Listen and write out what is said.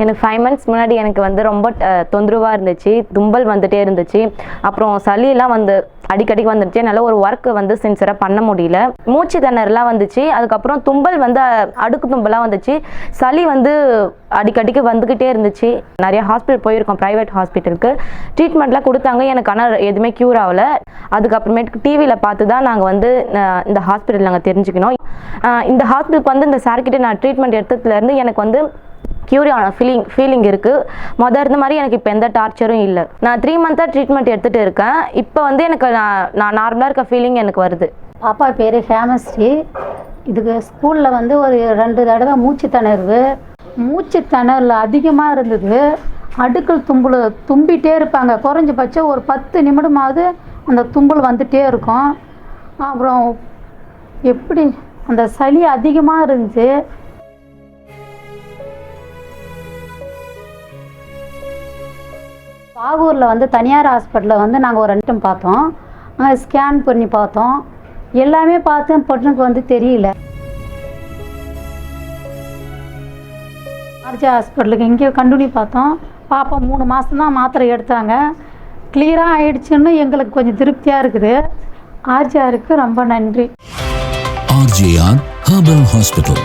எனக்கு 5 months முன்னாடி எனக்கு வந்து ரொம்ப தொந்தரவாக இருந்துச்சு, தும்பல் வந்துட்டே இருந்துச்சு, அப்புறம் சளியெல்லாம் வந்து அடிக்கடிக்கு வந்துடுச்சு. என்னால் ஒரு ஒர்க்கு வந்து சின்சியராக பண்ண முடியல, மூச்சு திணறலாம் வந்துச்சு, அதுக்கப்புறம் தும்பல் வந்து அடுக்கு தும்பலாக வந்துச்சு, சளி வந்து அடிக்கடிக்கு வந்துக்கிட்டே இருந்துச்சு. நிறைய ஹாஸ்பிட்டல் போயிருக்கோம், ப்ரைவேட் ஹாஸ்பிட்டலுக்கு ட்ரீட்மெண்ட்லாம் கொடுத்தாங்க, எனக்கு ஆனால் எதுவுமே க்யூர் ஆகலை. அதுக்கப்புறமேட்டுக்கு டிவியில் பார்த்து தான் நாங்கள் வந்து இந்த ஹாஸ்பிட்டல் நாங்கள் தெரிஞ்சுக்கணும். இந்த ஹாஸ்பிட்டலுக்கு வந்து இந்த சார்கிட்ட நான் ட்ரீட்மெண்ட் எடுத்ததுலேருந்து எனக்கு வந்து க்யூரியான ஃபீலிங் இருக்குது. இருந்த மாதிரி எனக்கு இப்போ எந்த டார்ச்சரும் இல்லை. நான் 3 months ட்ரீட்மெண்ட் எடுத்துகிட்டு இருக்கேன். இப்போ வந்து எனக்கு நான் நார்மலாக இருக்க ஃபீலிங் எனக்கு வருது. பாப்பா பேர் ஹேமஸ்ரீ. இதுக்கு ஸ்கூலில் வந்து ஒரு 2 தடவை மூச்சு திணறல் அதிகமாக இருந்தது. அடுக்கள் தும்பிகிட்டே இருப்பாங்க, குறைஞ்சபட்சம் ஒரு 10 நிமிடமாவது அந்த தும்பல் வந்துகிட்டே இருக்கும். அப்புறம் எப்படி அந்த சளி அதிகமாக இருந்துச்சு. பாகூரில் வந்து தனியார் ஹாஸ்பிட்டலில் வந்து நாங்கள் ஒரு 2 பார்த்தோம், ஸ்கேன் பண்ணி பார்த்தோம், எல்லாமே பார்த்தேன், பொண்ணுக்கு வந்து தெரியல. RJR ஹாஸ்பிட்டலுக்கு இங்கே கண்டினியூ பார்த்தோம். பாப்பா 3 மாதம் தான் மாத்திரை எடுத்தாங்க, கிளியராக ஆயிடுச்சுன்னு எங்களுக்கு கொஞ்சம் திருப்தியாக இருக்குது. RJRக்கு ரொம்ப நன்றி. RJR Herbal Hospital.